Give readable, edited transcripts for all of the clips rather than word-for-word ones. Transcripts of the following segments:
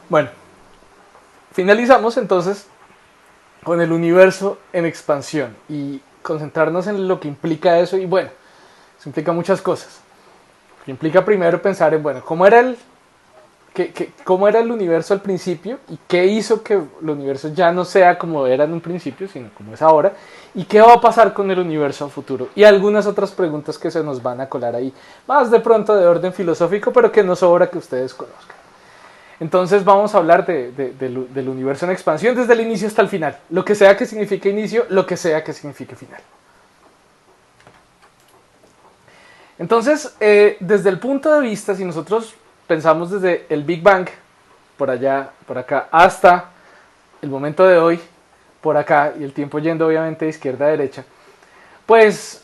Bueno, finalizamos entonces con el universo en expansión y concentrarnos en lo que implica eso. Y bueno, eso implica muchas cosas. Implica primero pensar en, bueno, cómo era el universo al principio y qué hizo que el universo ya no sea como era en un principio, sino como es ahora, y qué va a pasar con el universo a futuro. Y algunas otras preguntas que se nos van a colar ahí, más de pronto de orden filosófico, pero que no sobra que ustedes conozcan. Entonces vamos a hablar del universo en expansión desde el inicio hasta el final. Lo que sea que signifique inicio, lo que sea que signifique final. Entonces, desde el punto de vista, si nosotros pensamos desde el Big Bang, por allá, por acá, hasta el momento de hoy, por acá, y el tiempo yendo obviamente de izquierda a derecha, pues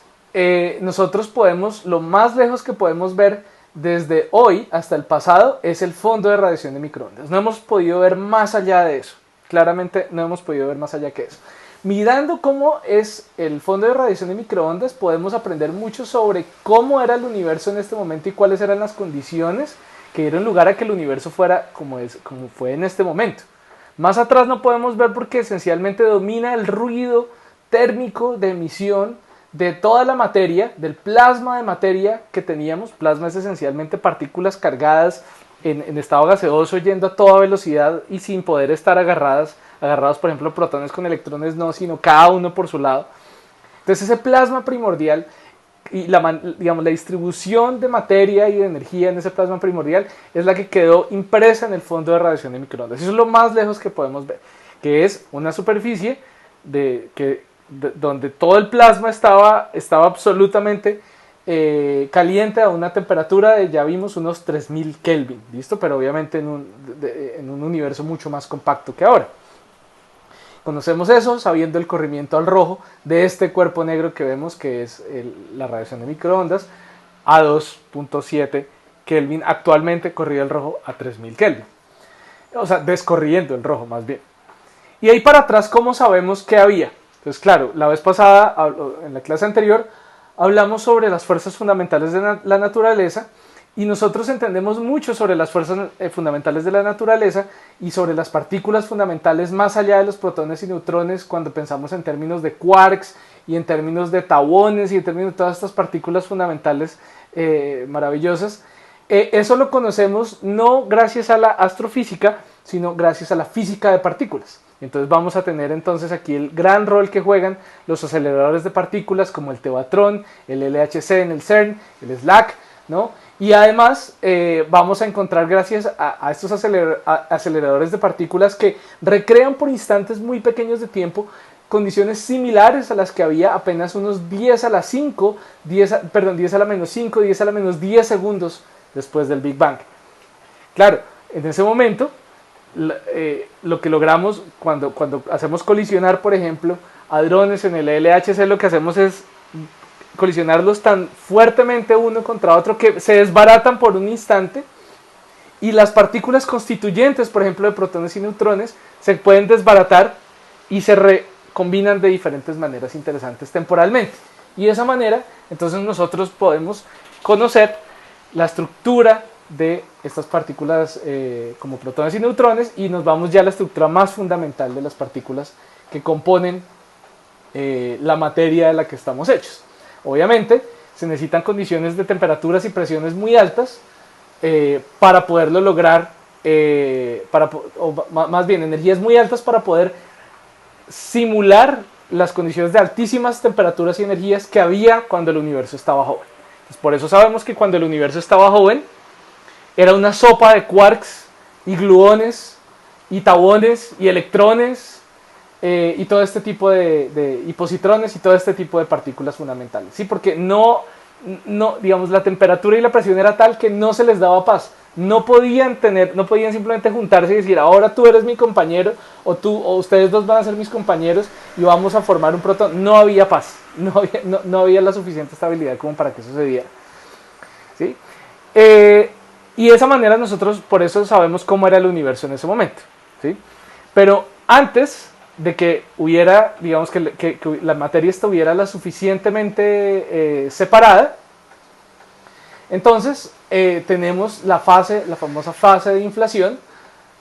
nosotros podemos, lo más lejos que podemos ver desde hoy hasta el pasado es el fondo de radiación de microondas. No hemos podido ver más allá de eso. Claramente no hemos podido ver más allá que eso. Mirando cómo es el fondo de radiación de microondas, podemos aprender mucho sobre cómo era el universo en este momento y cuáles eran las condiciones que dieron lugar a que el universo fuera como fue en este momento. Más atrás no podemos ver porque esencialmente domina el ruido térmico de emisión de toda la materia, del plasma de materia que teníamos. Plasma es esencialmente partículas cargadas en estado gaseoso yendo a toda velocidad y sin poder estar agarrados por ejemplo protones con electrones no, sino cada uno por su lado. Entonces ese plasma primordial y la distribución de materia y de energía en ese plasma primordial es la que quedó impresa en el fondo de radiación de microondas. Eso es lo más lejos que podemos ver, que es una superficie donde todo el plasma estaba absolutamente caliente a una temperatura de, ya vimos, unos 3000 Kelvin, ¿listo? Pero obviamente en un universo mucho más compacto que ahora. Conocemos eso sabiendo el corrimiento al rojo de este cuerpo negro que vemos, que es la radiación de microondas, a 2.7 Kelvin, actualmente corrido el rojo a 3000 Kelvin. O sea, descorriendo el rojo más bien. Y ahí para atrás, ¿cómo sabemos qué había? Entonces, claro, la vez pasada, en la clase anterior, hablamos sobre las fuerzas fundamentales de la naturaleza y nosotros entendemos mucho sobre las fuerzas fundamentales de la naturaleza y sobre las partículas fundamentales más allá de los protones y neutrones cuando pensamos en términos de quarks y en términos de tabones y en términos de todas estas partículas fundamentales maravillosas. Eso lo conocemos no gracias a la astrofísica, sino gracias a la física de partículas. Entonces vamos a tener entonces aquí el gran rol que juegan los aceleradores de partículas como el Tevatron, el LHC en el CERN, el SLAC, ¿no? Y además vamos a encontrar gracias a estos aceleradores de partículas que recrean por instantes muy pequeños de tiempo condiciones similares a las que había apenas unos 10 a la 5, 10 a la menos 5, 10 a la menos 10 segundos después del Big Bang. Claro, en ese momento lo que logramos cuando hacemos colisionar, por ejemplo, hadrones en el LHC, lo que hacemos es colisionarlos tan fuertemente uno contra otro que se desbaratan por un instante y las partículas constituyentes, por ejemplo, de protones y neutrones, se pueden desbaratar y se recombinan de diferentes maneras interesantes temporalmente. Y de esa manera, entonces nosotros podemos conocer la estructura de estas partículas como protones y neutrones y nos vamos ya a la estructura más fundamental de las partículas que componen la materia de la que estamos hechos. Obviamente se necesitan condiciones de temperaturas y presiones muy altas para poderlo lograr, más bien energías muy altas para poder simular las condiciones de altísimas temperaturas y energías que había cuando el universo estaba joven. Entonces, por eso sabemos que cuando el universo estaba joven era una sopa de quarks y gluones y tabones y electrones y todo este tipo y positrones y todo este tipo de partículas fundamentales, ¿sí? Porque digamos, la temperatura y la presión era tal que no se les daba paz. No podían simplemente juntarse y decir, ahora tú eres mi compañero, o ustedes dos van a ser mis compañeros y vamos a formar un protón. No había paz, no había la suficiente estabilidad como para que eso se diera, ¿sí? Y de esa manera nosotros por eso sabemos cómo era el universo en ese momento, ¿sí? Pero antes de que hubiera, digamos, que la materia estuviera la suficientemente separada, entonces tenemos la famosa fase de inflación,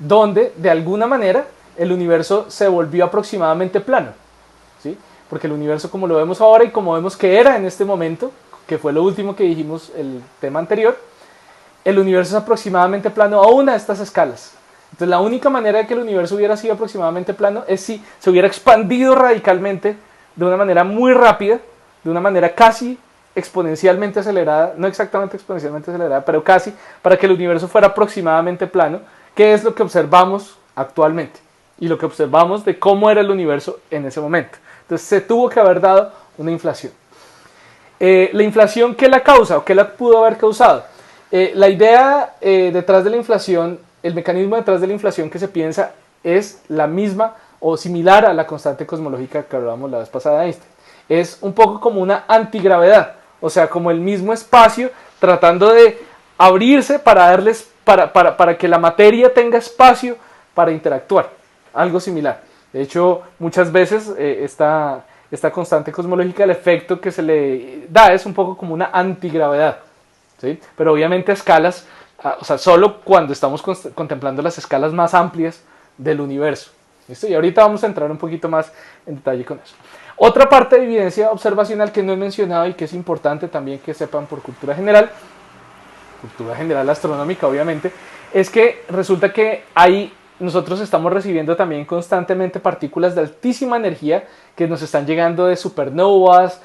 donde de alguna manera el universo se volvió aproximadamente plano, ¿sí? Porque el universo, como lo vemos ahora y como vemos que era en este momento, que fue lo último que dijimos el tema anterior, el universo es aproximadamente plano a una de estas escalas. Entonces la única manera de que el universo hubiera sido aproximadamente plano es si se hubiera expandido radicalmente de una manera muy rápida, de una manera casi exponencialmente acelerada, no exactamente exponencialmente acelerada, pero casi, para que el universo fuera aproximadamente plano, que es lo que observamos actualmente y lo que observamos de cómo era el universo en ese momento. Entonces se tuvo que haber dado una inflación. La inflación, ¿qué la causa o qué la pudo haber causado? La idea detrás de la inflación, el mecanismo detrás de la inflación que se piensa es la misma o similar a la constante cosmológica que hablábamos la vez pasada de Einstein. Es un poco como una antigravedad, o sea, como el mismo espacio tratando de abrirse para que la materia tenga espacio para interactuar, algo similar. De hecho, muchas veces esta constante cosmológica, el efecto que se le da es un poco como una antigravedad, ¿sí? Pero obviamente a escalas, o sea, solo cuando estamos contemplando las escalas más amplias del universo. ¿Listo? Y ahorita vamos a entrar un poquito más en detalle con eso. Otra parte de evidencia observacional que no he mencionado y que es importante también que sepan por cultura general astronómica obviamente, es que resulta que nosotros estamos recibiendo también constantemente partículas de altísima energía que nos están llegando de supernovas,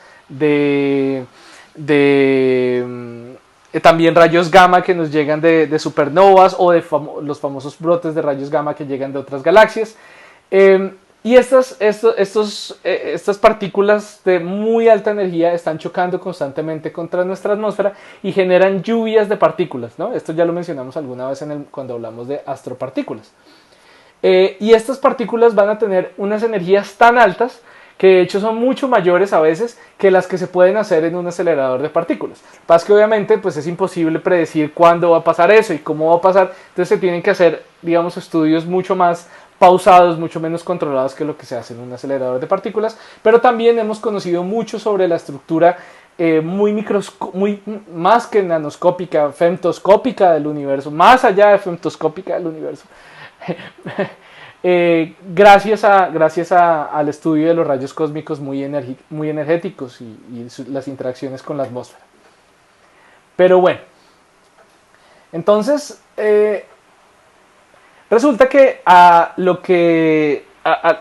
también rayos gamma que nos llegan de supernovas o de los famosos brotes de rayos gamma que llegan de otras galaxias. Y estas partículas de muy alta energía están chocando constantemente contra nuestra atmósfera y generan lluvias de partículas, ¿no? Esto ya lo mencionamos alguna vez cuando hablamos de astropartículas. Y estas partículas van a tener unas energías tan altas que de hecho son mucho mayores a veces que las que se pueden hacer en un acelerador de partículas. Lo que pasa es que obviamente pues es imposible predecir cuándo va a pasar eso y cómo va a pasar, entonces se tienen que hacer, digamos, estudios mucho más pausados, mucho menos controlados que lo que se hace en un acelerador de partículas, pero también hemos conocido mucho sobre la estructura muy más que nanoscópica, femtoscópica del universo, más allá de femtoscópica del universo. Gracias al estudio de los rayos cósmicos muy energéticos y las interacciones con la atmósfera. Pero bueno, entonces resulta que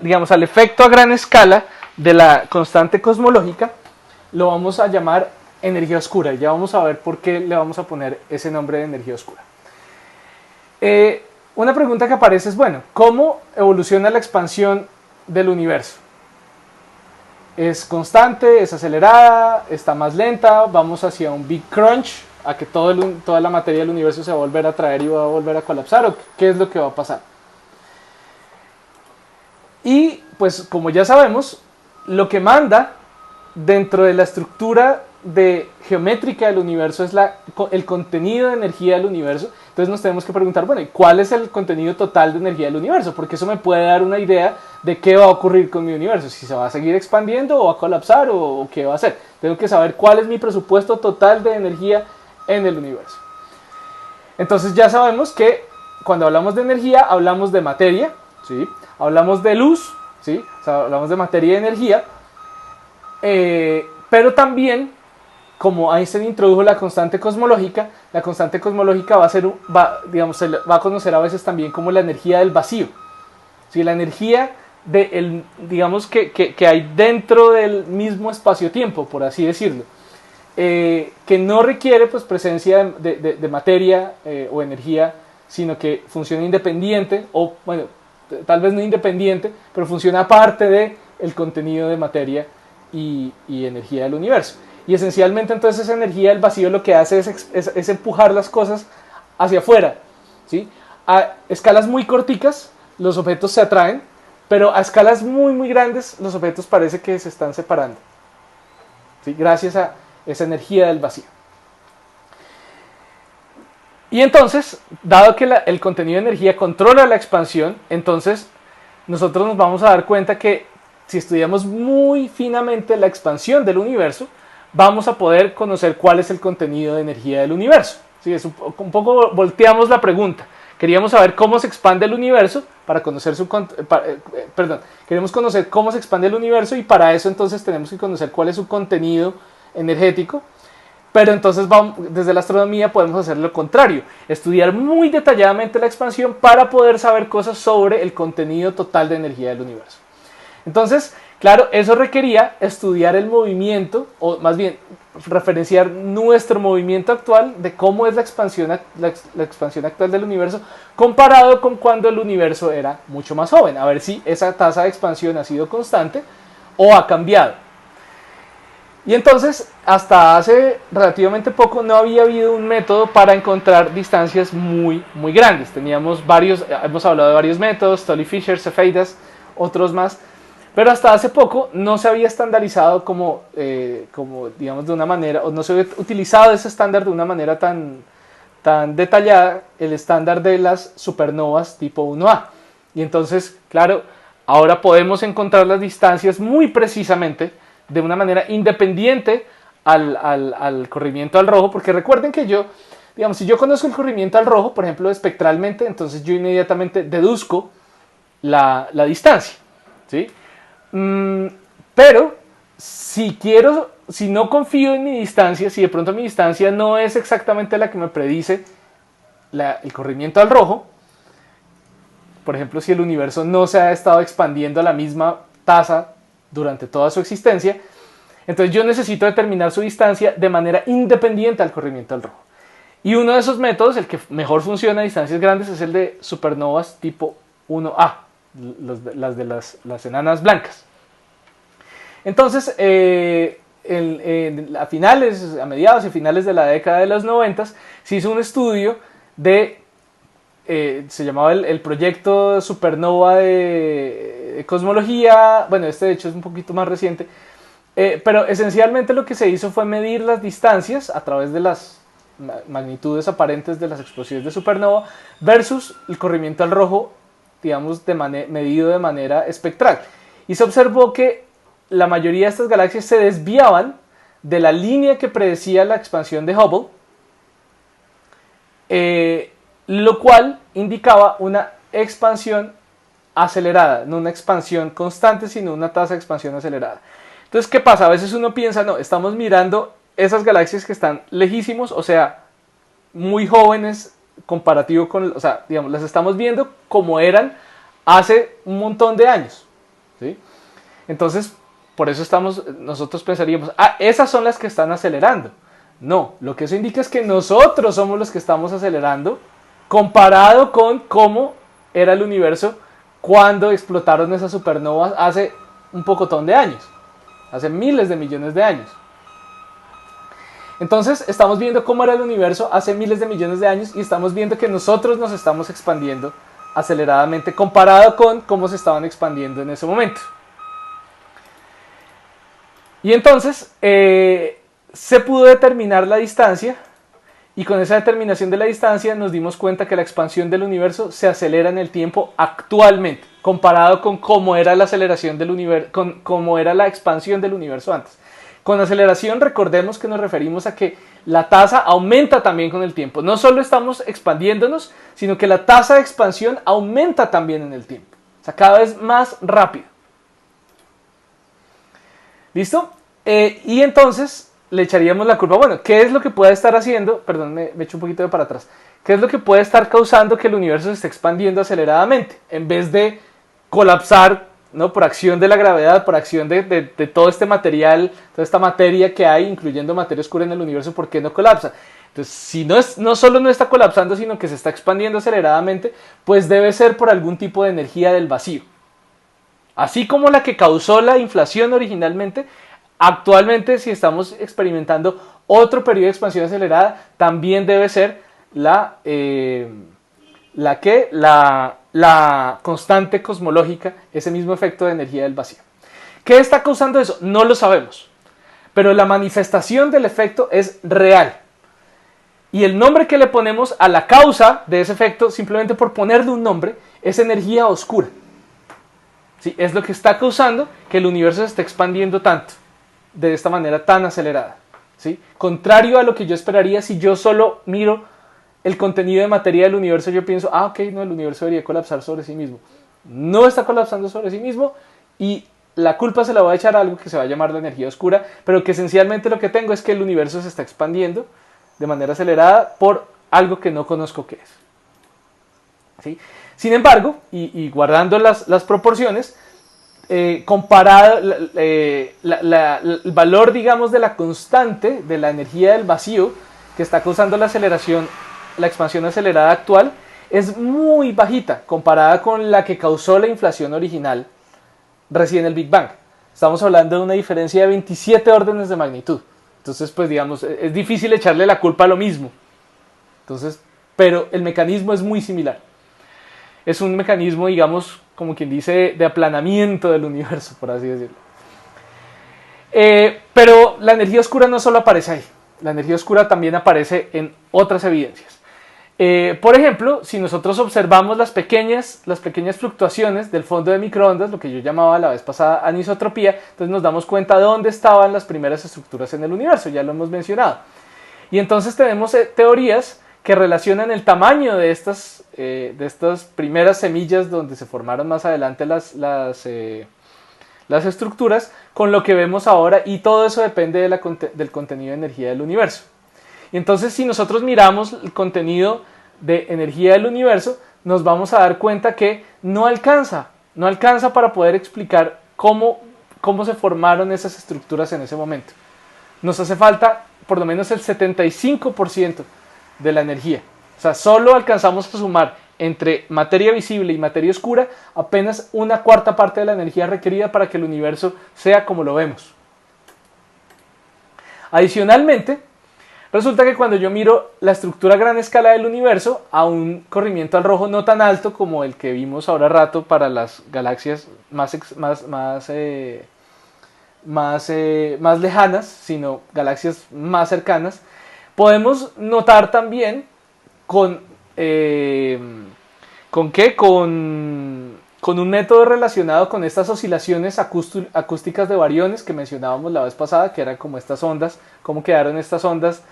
digamos, al efecto a gran escala de la constante cosmológica lo vamos a llamar energía oscura. Y ya vamos a ver por qué le vamos a poner ese nombre de energía oscura. Una pregunta que aparece es, bueno, ¿cómo evoluciona la expansión del universo? ¿Es constante? ¿Es acelerada? ¿Está más lenta? ¿Vamos hacia un Big Crunch? ¿A que toda la materia del universo se va a volver a traer y va a volver a colapsar? ¿O qué es lo que va a pasar? Y pues como ya sabemos, lo que manda dentro de la estructura geométrica del universo es el contenido de energía del universo. Entonces nos tenemos que preguntar, bueno, ¿y cuál es el contenido total de energía del universo? Porque eso me puede dar una idea de qué va a ocurrir con mi universo, si se va a seguir expandiendo o va a colapsar o qué va a hacer. Tengo que saber cuál es mi presupuesto total de energía en el universo. Entonces ya sabemos que cuando hablamos de energía hablamos de materia, ¿sí? Hablamos de luz, ¿sí? O sea, hablamos de materia y energía, pero también, como Einstein introdujo la constante cosmológica se va a conocer a veces también como la energía del vacío, ¿sí? La energía digamos que hay dentro del mismo espacio-tiempo, por así decirlo, que no requiere pues presencia de materia o energía, sino que funciona independiente, o bueno, tal vez no independiente, pero funciona aparte del contenido de materia y energía del universo. Y esencialmente entonces esa energía del vacío lo que hace es empujar las cosas hacia afuera, ¿sí? A escalas muy corticas los objetos se atraen, pero a escalas muy muy grandes los objetos parece que se están separando, ¿sí? Gracias a esa energía del vacío. Y entonces, dado que el contenido de energía controla la expansión, entonces nosotros nos vamos a dar cuenta que si estudiamos muy finamente la expansión del universo, vamos a poder conocer cuál es el contenido de energía del universo. ¿Sí? Es un poco volteamos la pregunta. Queríamos saber cómo se expande el universo para conocer queremos conocer cómo se expande el universo y para eso entonces tenemos que conocer cuál es su contenido energético. Pero entonces desde la astronomía podemos hacer lo contrario, estudiar muy detalladamente la expansión para poder saber cosas sobre el contenido total de energía del universo. Entonces, claro, eso requería estudiar el movimiento, o más bien referenciar nuestro movimiento actual de cómo es la expansión actual del universo comparado con cuando el universo era mucho más joven. A ver si esa tasa de expansión ha sido constante o ha cambiado. Y entonces, hasta hace relativamente poco no había habido un método para encontrar distancias muy grandes. Teníamos varios, hemos hablado de varios métodos, Tully Fisher, Cefeidas, otros más, pero hasta hace poco no se había estandarizado como digamos de una manera, o no se había utilizado ese estándar de una manera tan detallada, el estándar de las supernovas tipo 1A. Y entonces, claro, ahora podemos encontrar las distancias muy precisamente, de una manera independiente al corrimiento al rojo, porque recuerden que digamos, si yo conozco el corrimiento al rojo, por ejemplo, espectralmente, entonces yo inmediatamente deduzco la distancia, ¿sí? Pero si no confío en mi distancia, si de pronto mi distancia no es exactamente la que me predice el corrimiento al rojo, por ejemplo, si el universo no se ha estado expandiendo a la misma tasa durante toda su existencia, entonces yo necesito determinar su distancia de manera independiente al corrimiento al rojo. Y uno de esos métodos, el que mejor funciona a distancias grandes, es el de supernovas tipo 1A, las de las enanas blancas. Entonces, a mediados y finales de la década de los 90 se hizo un estudio se llamaba el proyecto Supernova de cosmología. Bueno, este de hecho es un poquito más reciente, pero esencialmente lo que se hizo fue medir las distancias a través de las magnitudes aparentes de las explosiones de supernova versus el corrimiento al rojo, digamos, medido de manera espectral. Y se observó que la mayoría de estas galaxias se desviaban de la línea que predecía la expansión de Hubble, lo cual indicaba una expansión acelerada, no una expansión constante, sino una tasa de expansión acelerada. Entonces, ¿qué pasa? A veces uno piensa, no, estamos mirando esas galaxias que están lejísimos, o sea, muy jóvenes comparativo con, o sea, digamos, las estamos viendo como eran hace un montón de años, ¿sí? Entonces, por eso nosotros pensaríamos, esas son las que están acelerando. No, lo que eso indica es que nosotros somos los que estamos acelerando comparado con cómo era el universo cuando explotaron esas supernovas hace un pocotón de años, hace miles de millones de años. Entonces estamos viendo cómo era el universo hace miles de millones de años y estamos viendo que nosotros nos estamos expandiendo aceleradamente comparado con cómo se estaban expandiendo en ese momento. Y entonces se pudo determinar la distancia, y con esa determinación de la distancia nos dimos cuenta que la expansión del universo se acelera en el tiempo actualmente, comparado con cómo era la aceleración del universo, con cómo era la expansión del universo antes. Con aceleración, recordemos que nos referimos a que la tasa aumenta también con el tiempo. No solo estamos expandiéndonos, sino que la tasa de expansión aumenta también en el tiempo. O sea, cada vez más rápido. ¿Listo? Y entonces le echaríamos la culpa. Bueno, ¿qué es lo que puede estar haciendo? Perdón, me echo un poquito para atrás. ¿Qué es lo que puede estar causando que el universo se esté expandiendo aceleradamente? En vez de colapsar, ¿no? Por acción de la gravedad, por acción de todo este material, toda esta materia que hay, incluyendo materia oscura en el universo, ¿por qué no colapsa? Entonces, si no solo no está colapsando, sino que se está expandiendo aceleradamente, pues debe ser por algún tipo de energía del vacío. Así como la que causó la inflación originalmente, actualmente si estamos experimentando otro periodo de expansión acelerada, también debe ser la constante cosmológica, ese mismo efecto de energía del vacío. ¿Qué está causando eso? No lo sabemos, pero la manifestación del efecto es real. Y el nombre que le ponemos a la causa de ese efecto, simplemente por ponerle un nombre, es energía oscura. ¿Sí? Es lo que está causando que el universo se esté expandiendo tanto, de esta manera tan acelerada. ¿Sí? Contrario a lo que yo esperaría si yo solo miro el contenido de materia del universo, yo pienso, ok, no, el universo debería colapsar sobre sí mismo. No está colapsando sobre sí mismo y la culpa se la voy a echar a algo que se va a llamar la energía oscura, pero que esencialmente lo que tengo es que el universo se está expandiendo de manera acelerada por algo que no conozco qué es. ¿Sí? Sin embargo, y guardando las proporciones, comparado el valor, digamos, de la constante de la energía del vacío que está causando la aceleración, la expansión acelerada actual, es muy bajita comparada con la que causó la inflación original recién el Big Bang. Estamos hablando de una diferencia de 27 órdenes de magnitud. Entonces, pues digamos, es difícil echarle la culpa a lo mismo. Entonces, pero el mecanismo es muy similar. Es un mecanismo, digamos, como quien dice, de aplanamiento del universo, por así decirlo. Pero la energía oscura no solo aparece ahí. La energía oscura también aparece en otras evidencias. Por ejemplo, si nosotros observamos las pequeñas fluctuaciones del fondo de microondas, lo que yo llamaba la vez pasada anisotropía, entonces nos damos cuenta de dónde estaban las primeras estructuras en el universo, ya lo hemos mencionado. Y entonces tenemos teorías que relacionan el tamaño de estas primeras semillas donde se formaron más adelante las estructuras con lo que vemos ahora, y todo eso depende del contenido de energía del universo. Y entonces, si nosotros miramos el contenido de energía del universo, nos vamos a dar cuenta que no alcanza para poder explicar cómo se formaron esas estructuras en ese momento. Nos hace falta por lo menos el 75% de la energía. O sea, solo alcanzamos a sumar entre materia visible y materia oscura apenas una cuarta parte de la energía requerida para que el universo sea como lo vemos. Adicionalmente, resulta que cuando yo miro la estructura a gran escala del universo a un corrimiento al rojo no tan alto como el que vimos ahora rato para las galaxias más lejanas, sino galaxias más cercanas, podemos notar también con un método relacionado con estas oscilaciones acústicas de bariones que mencionábamos la vez pasada, que eran como estas ondas, cómo quedaron estas ondas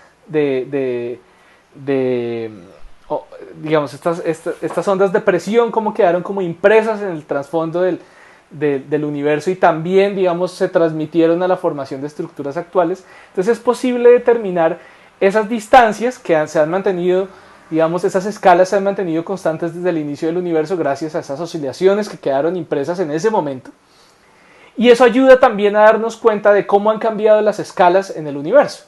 digamos, estas ondas de presión, cómo quedaron como impresas en el trasfondo del universo y también, digamos, se transmitieron a la formación de estructuras actuales. Entonces es posible determinar esas distancias que se han mantenido, digamos, esas escalas se han mantenido constantes desde el inicio del universo gracias a esas oscilaciones que quedaron impresas en ese momento. Y eso ayuda también a darnos cuenta de cómo han cambiado las escalas en el universo.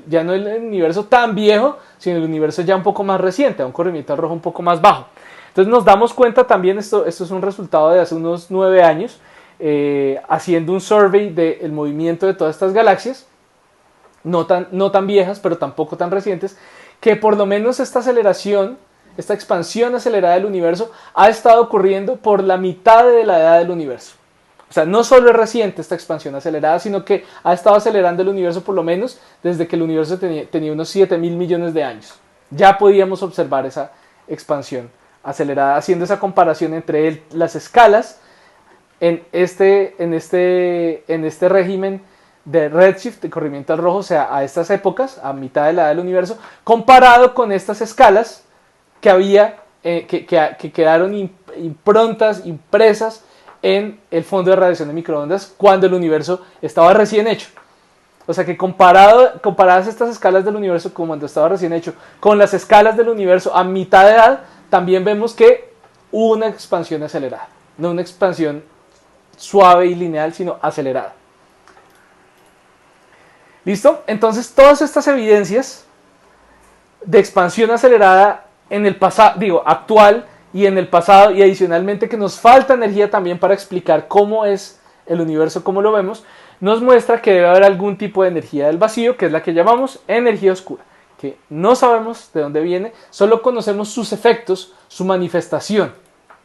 Ya no el universo tan viejo, sino el universo ya un poco más reciente, a un corrimiento al rojo un poco más bajo. Entonces nos damos cuenta también, esto es un resultado de hace unos 9 años, haciendo un survey del movimiento de todas estas galaxias, no tan viejas, pero tampoco tan recientes, que por lo menos esta aceleración, esta expansión acelerada del universo ha estado ocurriendo por la mitad de la edad del universo. O sea, no solo es reciente esta expansión acelerada, sino que ha estado acelerando el universo por lo menos desde que el universo tenía unos 7.000 millones de años. Ya podíamos observar esa expansión acelerada, haciendo esa comparación entre las escalas en este régimen de redshift, de corrimiento al rojo, o sea, a estas épocas, a mitad de la edad del universo, comparado con estas escalas que había, que quedaron improntas, impresas en el fondo de radiación de microondas cuando el universo estaba recién hecho. O sea que comparadas estas escalas del universo como cuando estaba recién hecho con las escalas del universo a mitad de edad, también vemos que hubo una expansión acelerada. No una expansión suave y lineal, sino acelerada. ¿Listo? Entonces todas estas evidencias de expansión acelerada en el pasado, actual y en el pasado, y adicionalmente que nos falta energía también para explicar cómo es el universo, cómo lo vemos, nos muestra que debe haber algún tipo de energía del vacío, que es la que llamamos energía oscura, que no sabemos de dónde viene, solo conocemos sus efectos, su manifestación,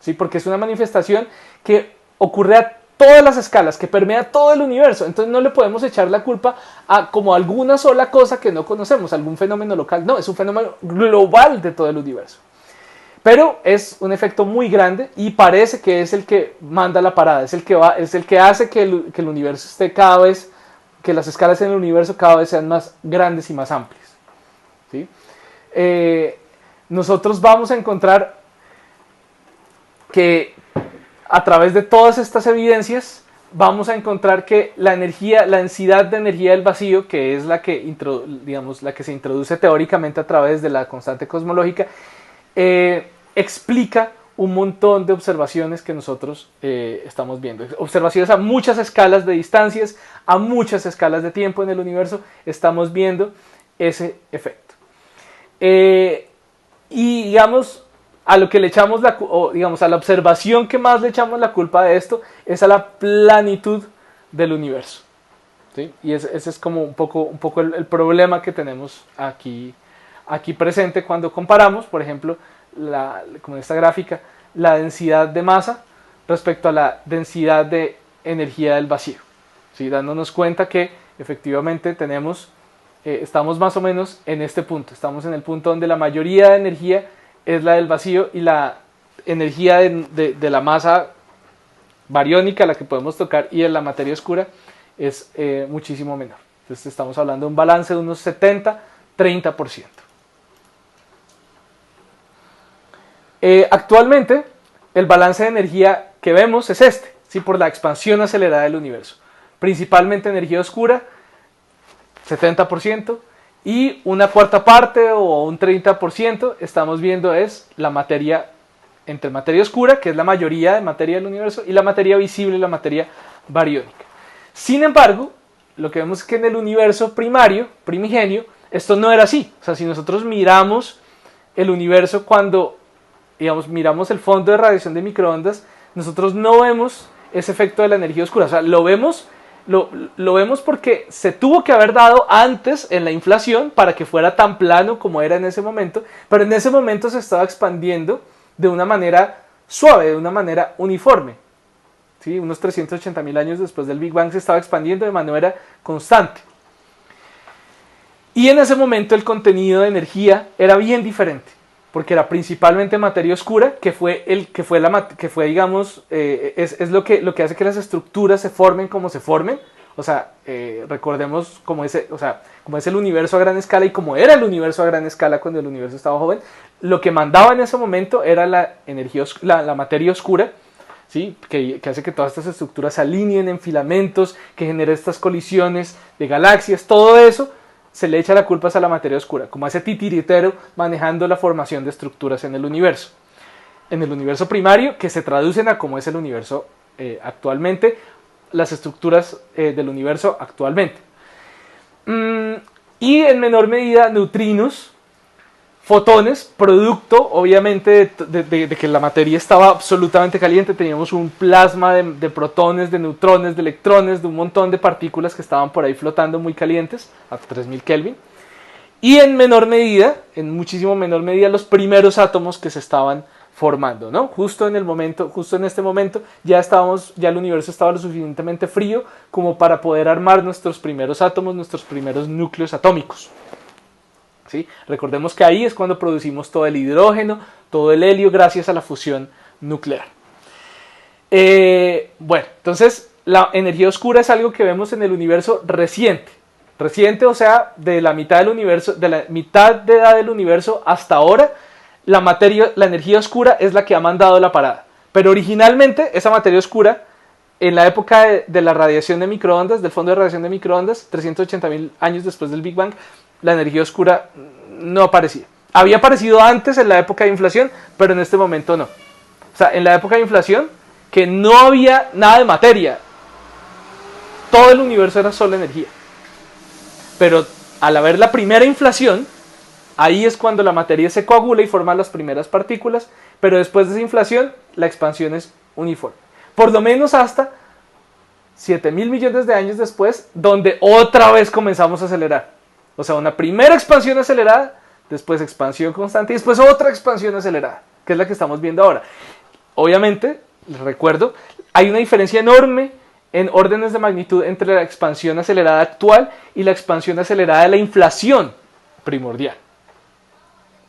¿sí? Porque es una manifestación que ocurre a todas las escalas, que permea todo el universo. Entonces no le podemos echar la culpa a como alguna sola cosa que no conocemos, algún fenómeno local. No, es un fenómeno global de todo el universo. Pero es un efecto muy grande y parece que es el que manda la parada, es el que hace que el universo esté cada vez, que las escalas en el universo cada vez sean más grandes y más amplias, ¿sí? nosotros vamos a encontrar que a través de todas estas evidencias vamos a encontrar que la densidad de energía del vacío, que es la que se introduce teóricamente a través de la constante cosmológica, explica un montón de observaciones que nosotros estamos viendo. Observaciones a muchas escalas de distancias, a muchas escalas de tiempo en el universo, estamos viendo ese efecto. Y digamos, a lo que le echamos a la observación que más le echamos la culpa de esto es a la planitud del universo, ¿sí? Y ese es como un poco el problema que tenemos aquí presente cuando comparamos, por ejemplo, como en esta gráfica, la densidad de masa respecto a la densidad de energía del vacío, ¿sí? Dándonos cuenta que efectivamente estamos más o menos en este punto, estamos en el punto donde la mayoría de energía es la del vacío y la energía de la masa bariónica, la que podemos tocar, y de la materia oscura es muchísimo menor. Entonces estamos hablando de un balance de unos 70-30%. Actualmente el balance de energía que vemos es este, ¿sí? Por la expansión acelerada del universo. Principalmente energía oscura, 70%, y una cuarta parte o un 30% estamos viendo es la materia, entre materia oscura, que es la mayoría de materia del universo, y la materia visible, la materia bariónica. Sin embargo, lo que vemos es que en el universo primigenio, esto no era así. O sea, si nosotros miramos el universo cuando, miramos el fondo de radiación de microondas, nosotros no vemos ese efecto de la energía oscura. O sea, lo vemos porque se tuvo que haber dado antes en la inflación para que fuera tan plano como era en ese momento, pero en ese momento se estaba expandiendo de una manera suave, de una manera uniforme, ¿sí? Unos 380.000 años después del Big Bang se estaba expandiendo de manera constante. Y en ese momento el contenido de energía era bien diferente, porque era principalmente materia oscura, es lo que hace que las estructuras se formen como se formen. O sea, recordemos como es el universo a gran escala y como era el universo a gran escala cuando el universo estaba joven. Lo que mandaba en ese momento era la materia oscura, ¿sí? Que hace que todas estas estructuras se alineen en filamentos, que genere estas colisiones de galaxias, todo eso se le echa la culpa a la materia oscura, como ese titiritero manejando la formación de estructuras en el universo. En el universo primario, que se traducen a cómo es el universo actualmente, las estructuras del universo actualmente. Y en menor medida neutrinos, fotones, producto obviamente de que la materia estaba absolutamente caliente. Teníamos un plasma de protones, de neutrones, de electrones, de un montón de partículas que estaban por ahí flotando muy calientes a 3000 Kelvin. Y en muchísimo menor medida, los primeros átomos que se estaban formando, ¿no? Justo en este momento ya el universo estaba lo suficientemente frío como para poder armar nuestros primeros átomos, nuestros primeros núcleos atómicos. ¿Sí? Recordemos que ahí es cuando producimos todo el hidrógeno, todo el helio, gracias a la fusión nuclear. Entonces la energía oscura es algo que vemos en el universo reciente, o sea, de la mitad del universo, de la mitad de edad del universo hasta ahora, la energía oscura es la que ha mandado la parada. Pero originalmente esa materia oscura, en la época de la radiación de microondas, del fondo de radiación de microondas, 380.000 años después del Big Bang, la energía oscura no aparecía. Había aparecido antes en la época de inflación, pero en este momento no. O sea, en la época de inflación, que no había nada de materia. Todo el universo era solo energía. Pero al haber la primera inflación, ahí es cuando la materia se coagula y forma las primeras partículas, pero después de esa inflación, la expansión es uniforme. Por lo menos hasta 7.000 millones de años después, donde otra vez comenzamos a acelerar. O sea, una primera expansión acelerada, después expansión constante y después otra expansión acelerada, que es la que estamos viendo ahora. Obviamente, les recuerdo, hay una diferencia enorme en órdenes de magnitud entre la expansión acelerada actual y la expansión acelerada de la inflación primordial.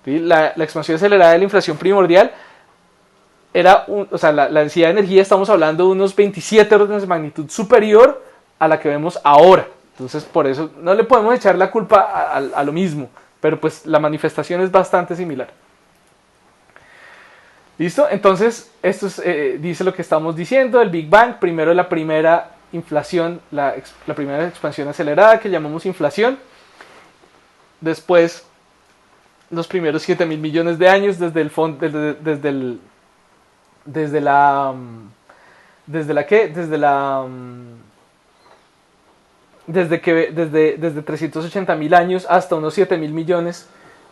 ¿Sí? La expansión acelerada de la inflación primordial era, la densidad de energía, estamos hablando de unos 27 órdenes de magnitud superior a la que vemos ahora. Entonces, por eso no le podemos echar la culpa a lo mismo, pero pues la manifestación es bastante similar. ¿Listo? Entonces, esto dice lo que estamos diciendo, el Big Bang, primero la primera inflación, la primera expansión acelerada que llamamos inflación, después los primeros 7.000 millones de años desde el desde la desde la qué desde la desde 380.000 años hasta unos 7.000 millones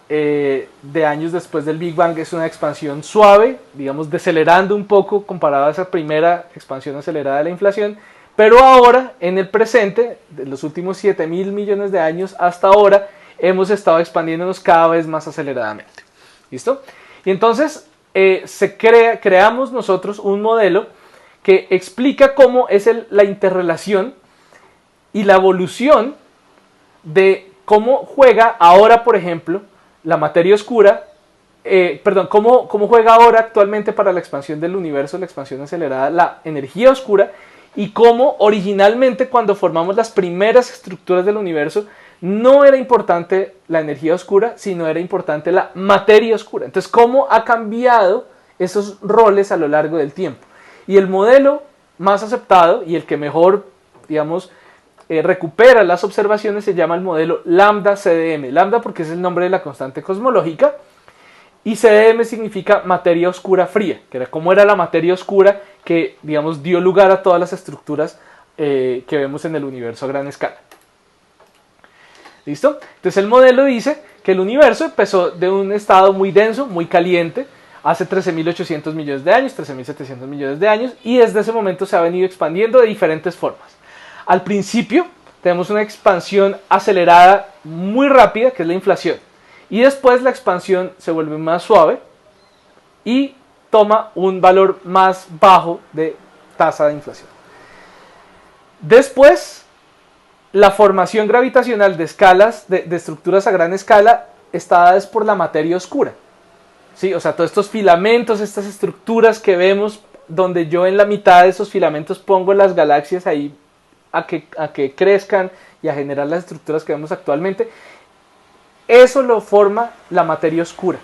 de años después del Big Bang. Es una expansión suave, digamos decelerando un poco comparado a esa primera expansión acelerada de la inflación, pero ahora en el presente, de los últimos 7.000 millones de años hasta ahora, hemos estado expandiéndonos cada vez más aceleradamente. ¿Listo? Y entonces creamos nosotros un modelo que explica cómo es la interrelación y la evolución de cómo juega ahora, por ejemplo, la materia oscura, cómo juega ahora actualmente para la expansión del universo, la expansión acelerada, la energía oscura, y cómo originalmente cuando formamos las primeras estructuras del universo no era importante la energía oscura, sino era importante la materia oscura. Entonces, cómo ha cambiado esos roles a lo largo del tiempo. Y el modelo más aceptado y el que mejor, digamos, recupera las observaciones se llama el modelo lambda CDM. Lambda porque es el nombre de la constante cosmológica y CDM significa materia oscura fría, que era como era la materia oscura que, digamos, dio lugar a todas las estructuras que vemos en el universo a gran escala. ¿Listo? Entonces el modelo dice que el universo empezó de un estado muy denso, muy caliente, hace 13.800 millones de años, 13.700 millones de años, y desde ese momento se ha venido expandiendo de diferentes formas. Al principio tenemos una expansión acelerada muy rápida, que es la inflación, y después la expansión se vuelve más suave y toma un valor más bajo de tasa de inflación. Después, la formación gravitacional de escalas, de estructuras a gran escala, está dada por la materia oscura. ¿Sí? O sea, todos estos filamentos, estas estructuras que vemos, donde yo en la mitad de esos filamentos pongo las galaxias ahí a que crezcan y a generar las estructuras que vemos actualmente, eso lo forma la materia oscura.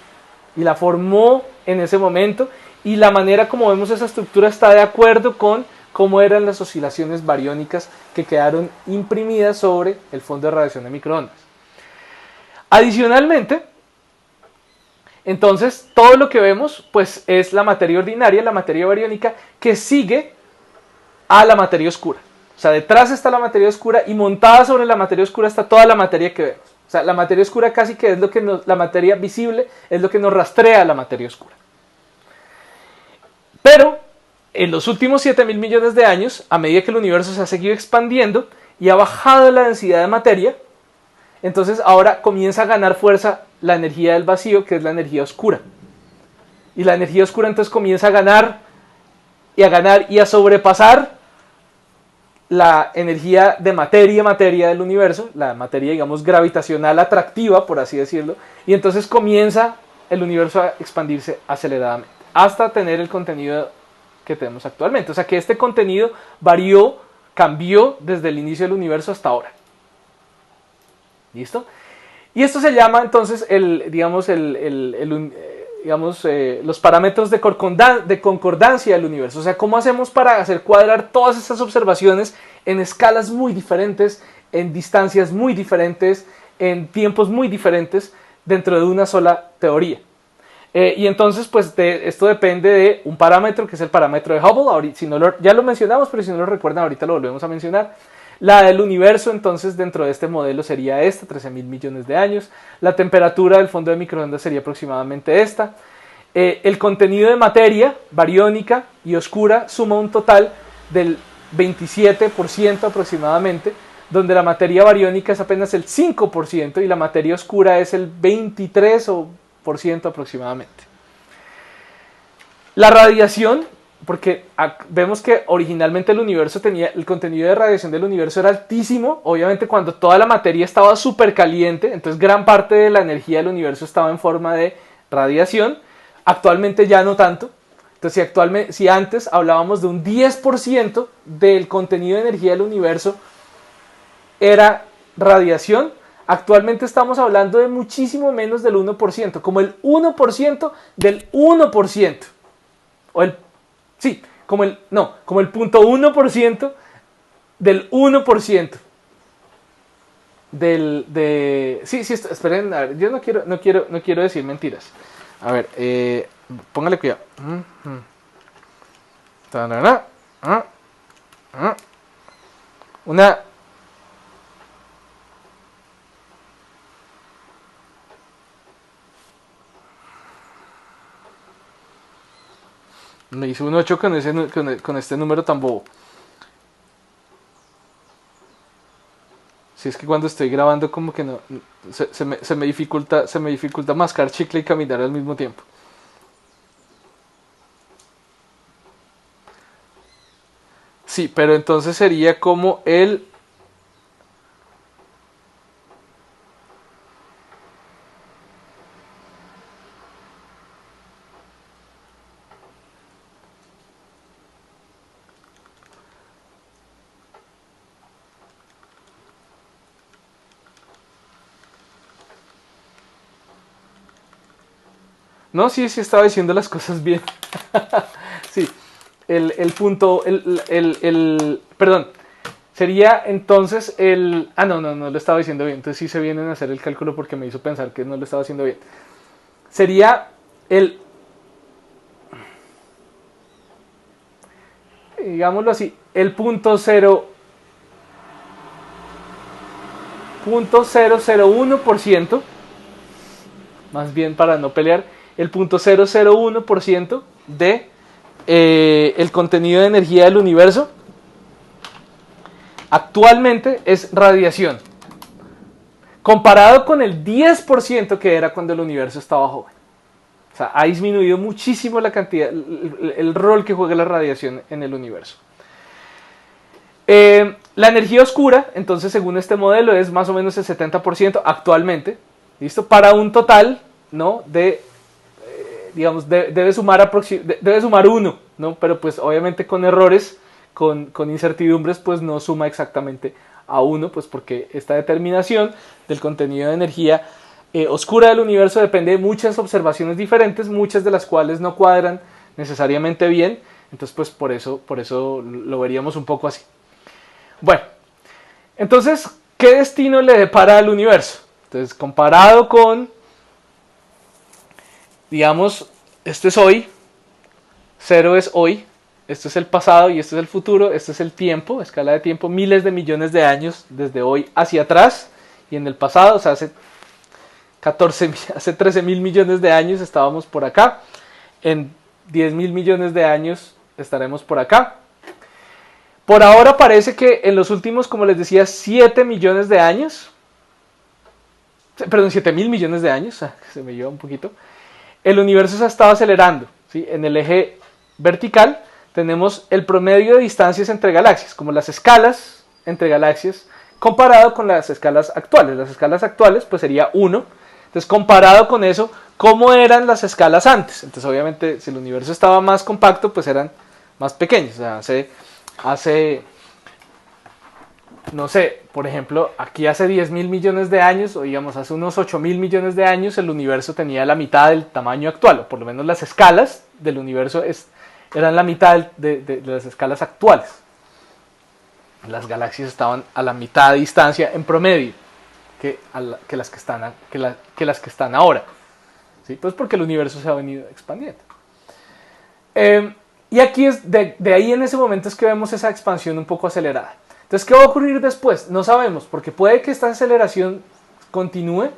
Y la formó en ese momento, y la manera como vemos esa estructura está de acuerdo con cómo eran las oscilaciones bariónicas que quedaron imprimidas sobre el fondo de radiación de microondas. Adicionalmente, entonces todo lo que vemos pues es la materia ordinaria, la materia bariónica, que sigue a la materia oscura. O sea, detrás está la materia oscura y montada sobre la materia oscura está toda la materia que vemos. O sea, la materia oscura casi que es lo que la materia visible es lo que nos rastrea a la materia oscura. Pero en los últimos 7.000 millones de años, a medida que el universo se ha seguido expandiendo y ha bajado la densidad de materia, entonces ahora comienza a ganar fuerza la energía del vacío, que es la energía oscura. Y la energía oscura entonces comienza a ganar y a sobrepasar la energía de materia del universo, la materia, digamos, gravitacional atractiva, por así decirlo, y entonces comienza el universo a expandirse aceleradamente, hasta tener el contenido que tenemos actualmente. O sea que este contenido cambió desde el inicio del universo hasta ahora. ¿Listo? Y esto se llama entonces los parámetros de concordancia del universo. O sea, ¿cómo hacemos para hacer cuadrar todas estas observaciones en escalas muy diferentes, en distancias muy diferentes, en tiempos muy diferentes dentro de una sola teoría? Y entonces, pues esto depende de un parámetro que es el parámetro de Hubble. Ahorita, ya lo mencionamos, pero si no lo recuerdan, ahorita lo volvemos a mencionar. La del universo, entonces, dentro de este modelo sería esta, 13.000 millones de años. La temperatura del fondo de microondas sería aproximadamente esta. El contenido de materia bariónica y oscura suma un total del 27% aproximadamente, donde la materia bariónica es apenas el 5% y la materia oscura es el 23% aproximadamente. La radiación, porque vemos que originalmente el universo el contenido de radiación del universo era altísimo, obviamente cuando toda la materia estaba súper caliente, entonces gran parte de la energía del universo estaba en forma de radiación. Actualmente ya no tanto. Entonces si antes hablábamos de un 10% del contenido de energía del universo era radiación, actualmente estamos hablando de muchísimo menos del 1%, como el 1% del 1%. o el, sí, como el 0.1% del 1% sí, esperen, a ver, yo no quiero decir mentiras. A ver, póngale cuidado. Tarara, ah, ah. Una, me hizo un 8 con este número tan bobo. Si es que cuando estoy grabando como que no, se me dificulta mascar chicle y caminar al mismo tiempo. Sí, pero entonces sería como el... No, sí, estaba diciendo las cosas bien. Sí, el punto, perdón, sería entonces el... Ah, no lo estaba diciendo bien. Entonces sí se vienen a hacer el cálculo porque me hizo pensar que no lo estaba haciendo bien. Sería el... Digámoslo así, el .001%, más bien para no pelear, el 0.001% de el contenido de energía del universo actualmente es radiación, comparado con el 10% que era cuando el universo estaba joven. O sea, ha disminuido muchísimo la cantidad, el rol que juega la radiación en el universo. La energía oscura, entonces, según este modelo, es más o menos el 70% actualmente, ¿listo? Para un total, ¿no? De, digamos, debe sumar 1, ¿no? Pero pues obviamente con errores, con incertidumbres, pues no suma exactamente a 1, pues porque esta determinación del contenido de energía oscura del universo depende de muchas observaciones diferentes, muchas de las cuales no cuadran necesariamente bien, entonces pues por eso lo veríamos un poco así. Bueno, entonces, ¿qué destino le depara al universo? Entonces, comparado con, digamos, esto es hoy, 0 es hoy, esto es el pasado y esto es el futuro, esto es el tiempo, escala de tiempo, miles de millones de años desde hoy hacia atrás, y en el pasado, o sea, hace 13 mil millones de años estábamos por acá, en 10 mil millones de años estaremos por acá. Por ahora parece que en los últimos, como les decía, 7 millones de años, perdón, 7 mil millones de años, se me lleva un poquito, el universo se ha estado acelerando, ¿sí? En el eje vertical tenemos el promedio de distancias entre galaxias, como las escalas entre galaxias, comparado con las escalas actuales. Las escalas actuales pues sería 1, entonces comparado con eso, ¿cómo eran las escalas antes? Entonces obviamente si el universo estaba más compacto, pues eran más pequeños, o sea, hace, no sé, por ejemplo, aquí hace 10 mil millones de años, o digamos hace unos 8 mil millones de años, el universo tenía la mitad del tamaño actual, o por lo menos las escalas del universo eran la mitad de las escalas actuales. Las galaxias estaban a la mitad de distancia en promedio que las que están ahora. ¿Sí? Pues porque el universo se ha venido expandiendo. Y aquí es de ahí en ese momento es que vemos esa expansión un poco acelerada. Entonces, ¿qué va a ocurrir después? No sabemos, porque puede que esta aceleración continúe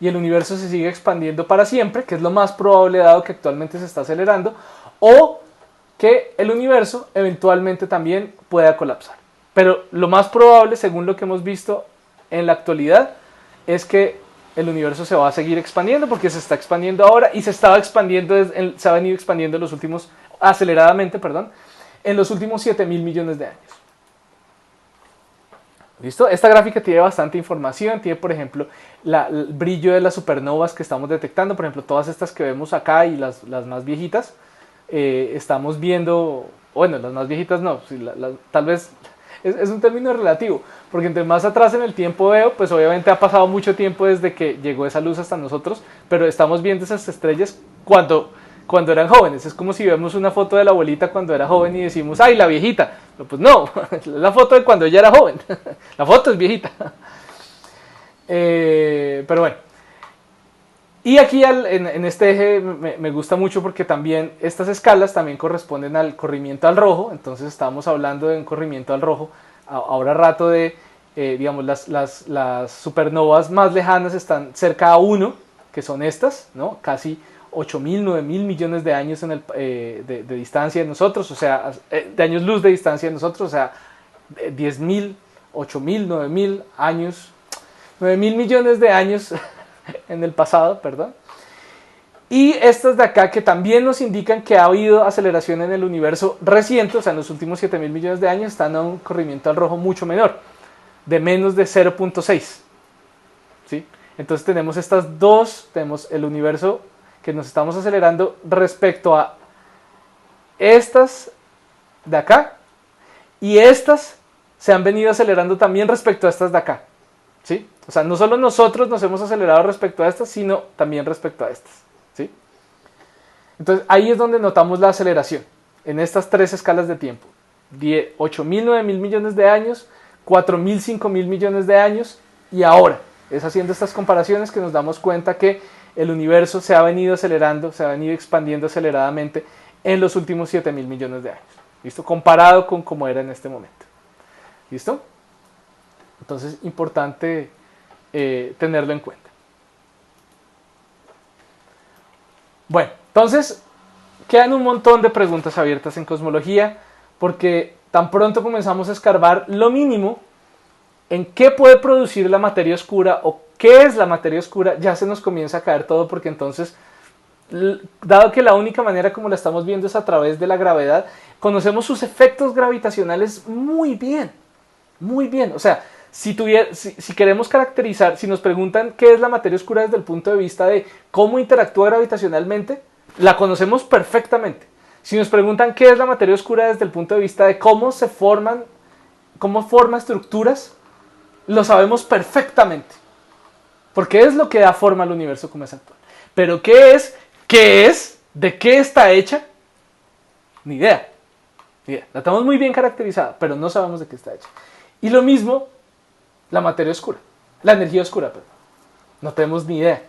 y el universo se siga expandiendo para siempre, que es lo más probable dado que actualmente se está acelerando, o que el universo eventualmente también pueda colapsar. Pero lo más probable, según lo que hemos visto en la actualidad, es que el universo se va a seguir expandiendo porque se está expandiendo ahora y se ha venido expandiendo aceleradamente, en los últimos 7 mil millones de años. ¿Listo? Esta gráfica tiene bastante información, tiene por ejemplo el brillo de las supernovas que estamos detectando, por ejemplo todas estas que vemos acá y las más viejitas, estamos viendo, bueno, las más viejitas no, tal vez es un término relativo, porque entre más atrás en el tiempo veo, pues obviamente ha pasado mucho tiempo desde que llegó esa luz hasta nosotros, pero estamos viendo esas estrellas cuando cuando eran jóvenes. Es como si vemos una foto de la abuelita cuando era joven y decimos, ¡ay, la viejita! Pero pues no, es la foto de cuando ella era joven. La foto es viejita. Pero bueno. Y aquí en este eje me gusta mucho porque también estas escalas también corresponden al corrimiento al rojo. Entonces estamos hablando de un corrimiento al rojo. Ahora rato de, digamos, las supernovas más lejanas están cerca a 1, que son estas, ¿no? Casi 8.000, 9.000 millones de años de distancia de nosotros, o sea, de años luz de distancia de nosotros, o sea, 10.000, 8.000, 9.000 años, 9.000 millones de años en el pasado, perdón. Y estas de acá que también nos indican que ha habido aceleración en el universo reciente, o sea, en los últimos 7.000 millones de años, están a un corrimiento al rojo mucho menor, de menos de 0.6. ¿Sí? Entonces tenemos estas dos, tenemos el universo que nos estamos acelerando respecto a estas de acá, y estas se han venido acelerando también respecto a estas de acá. ¿Sí? O sea, no solo nosotros nos hemos acelerado respecto a estas, sino también respecto a estas. ¿Sí? Entonces ahí es donde notamos la aceleración, en estas tres escalas de tiempo. 8.000, 9.000 millones de años, 4.000, 5.000 millones de años, y ahora es haciendo estas comparaciones que nos damos cuenta que el universo se ha venido acelerando, se ha venido expandiendo aceleradamente en los últimos 7.000 millones de años. ¿Listo? Comparado con cómo era en este momento. ¿Listo? Entonces, importante tenerlo en cuenta. Bueno, entonces, quedan un montón de preguntas abiertas en cosmología, porque tan pronto comenzamos a escarbar lo mínimo en qué puede producir la materia oscura o qué es la materia oscura, ya se nos comienza a caer todo, porque entonces, dado que la única manera como la estamos viendo es a través de la gravedad, conocemos sus efectos gravitacionales muy bien, muy bien. O sea, si queremos caracterizar, si nos preguntan qué es la materia oscura desde el punto de vista de cómo interactúa gravitacionalmente, la conocemos perfectamente. Si nos preguntan qué es la materia oscura desde el punto de vista de cómo forma estructuras, lo sabemos perfectamente. Porque es lo que da forma al universo como es actual. Pero ¿qué es? ¿De qué está hecha? Ni idea. La tenemos muy bien caracterizada, pero no sabemos de qué está hecha. Y lo mismo, la materia oscura. La energía oscura, perdón. No tenemos ni idea.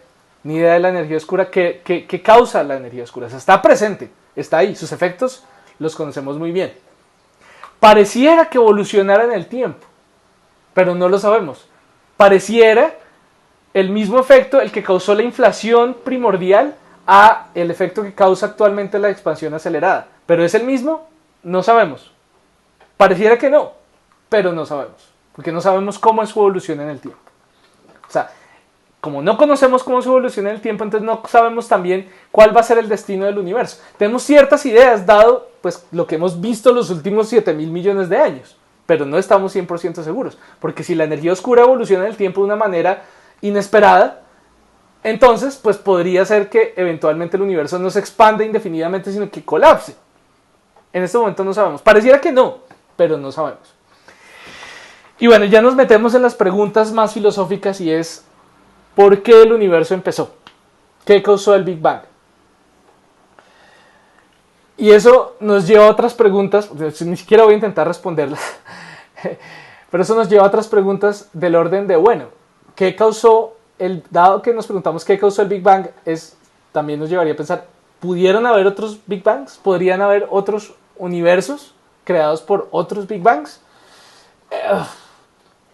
Ni idea de la energía oscura. ¿Qué causa la energía oscura? O sea, está presente, está ahí. Sus efectos los conocemos muy bien. Pareciera que evolucionara en el tiempo, pero no lo sabemos. Pareciera el mismo efecto el que causó la inflación primordial a el efecto que causa actualmente la expansión acelerada. ¿Pero es el mismo? No sabemos. Pareciera que no, pero no sabemos. Porque no sabemos cómo es su evolución en el tiempo. O sea, como no conocemos cómo se evoluciona en el tiempo, entonces no sabemos también cuál va a ser el destino del universo. Tenemos ciertas ideas, dado pues, lo que hemos visto los últimos 7.000 millones de años, pero no estamos 100% seguros. Porque si la energía oscura evoluciona en el tiempo de una manera inesperada, entonces pues podría ser que eventualmente el universo no se expanda indefinidamente, sino que colapse. En este momento no sabemos. Pareciera que no, pero no sabemos. Y bueno, ya nos metemos en las preguntas más filosóficas, y es ¿por qué el universo empezó? ¿Qué causó el Big Bang? Y eso nos lleva a otras preguntas, ni siquiera voy a intentar responderlas, pero eso nos lleva a otras preguntas del orden de, bueno, ¿qué causó dado que nos preguntamos qué causó el Big Bang, también nos llevaría a pensar, ¿pudieron haber otros Big Bangs? ¿Podrían haber otros universos creados por otros Big Bangs?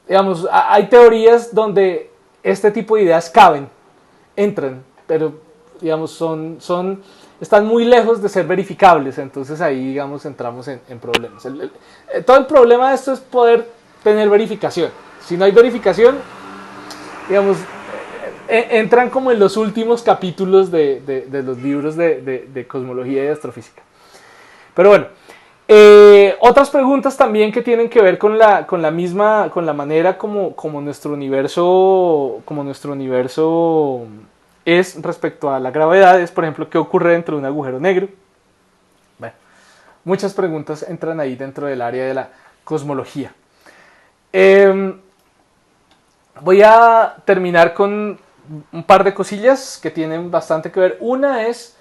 Digamos, hay teorías donde este tipo de ideas entran, pero digamos, están muy lejos de ser verificables, entonces ahí, digamos, entramos en problemas. Todo el problema de esto es poder tener verificación. Si no hay verificación, digamos, entran como en los últimos capítulos de los libros de cosmología y astrofísica. Pero bueno, otras preguntas también que tienen que ver con la manera como nuestro universo es respecto a la gravedad, es por ejemplo qué ocurre dentro de un agujero negro. Bueno, muchas preguntas entran ahí dentro del área de la cosmología. Voy a terminar con un par de cosillas que tienen bastante que ver. Una es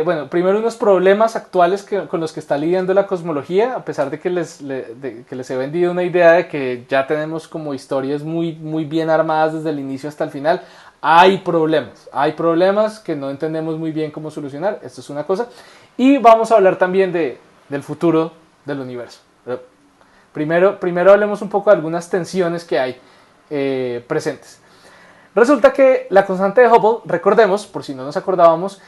bueno, primero unos problemas actuales con los que está lidiando la cosmología, a pesar de que les he vendido una idea de que ya tenemos como historias muy bien armadas desde el inicio hasta el final. Hay problemas que no entendemos muy bien cómo solucionar, esto es una cosa. Y vamos a hablar también del futuro del universo. Pero primero hablemos un poco de algunas tensiones que hay presentes. Resulta que la constante de Hubble, recordemos, por si no nos acordábamos,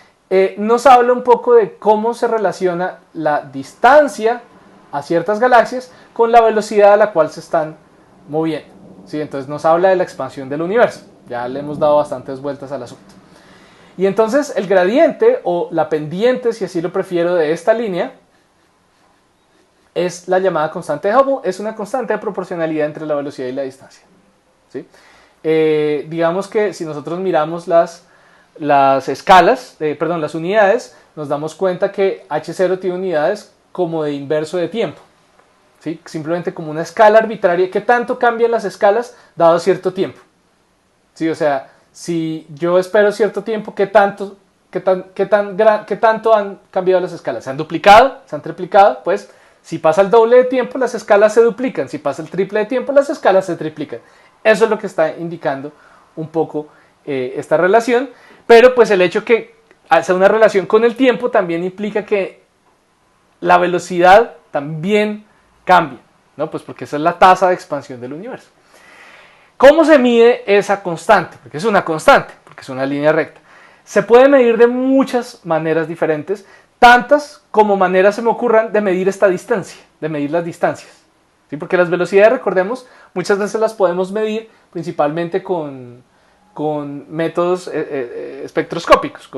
nos habla un poco de cómo se relaciona la distancia a ciertas galaxias con la velocidad a la cual se están moviendo, ¿sí? Entonces nos habla de la expansión del universo. Ya le hemos dado bastantes vueltas al asunto. Y entonces el gradiente o la pendiente, si así lo prefiero, de esta línea es la llamada constante de Hubble. Es una constante de proporcionalidad entre la velocidad y la distancia, ¿sí? Digamos que si nosotros miramos las escalas, las unidades, nos damos cuenta que H0 tiene unidades como de inverso de tiempo, ¿sí? Simplemente como una escala arbitraria. ¿Qué tanto cambian las escalas dado cierto tiempo? ¿Sí? O sea, si yo espero cierto tiempo, ¿qué tanto han cambiado las escalas? ¿Se han duplicado? ¿Se han triplicado? Pues si pasa el doble de tiempo, las escalas se duplican. Si pasa el triple de tiempo, las escalas se triplican. Eso es lo que está indicando un poco esta relación. Pero pues el hecho que sea una relación con el tiempo también implica que la velocidad también cambia, ¿no? Pues porque esa es la tasa de expansión del universo. ¿Cómo se mide esa constante? Porque es una constante, porque es una línea recta. Se puede medir de muchas maneras diferentes, tantas como maneras se me ocurran de medir esta distancia, de medir las distancias, ¿sí? Porque las velocidades, recordemos, muchas veces las podemos medir principalmente con métodos espectroscópicos,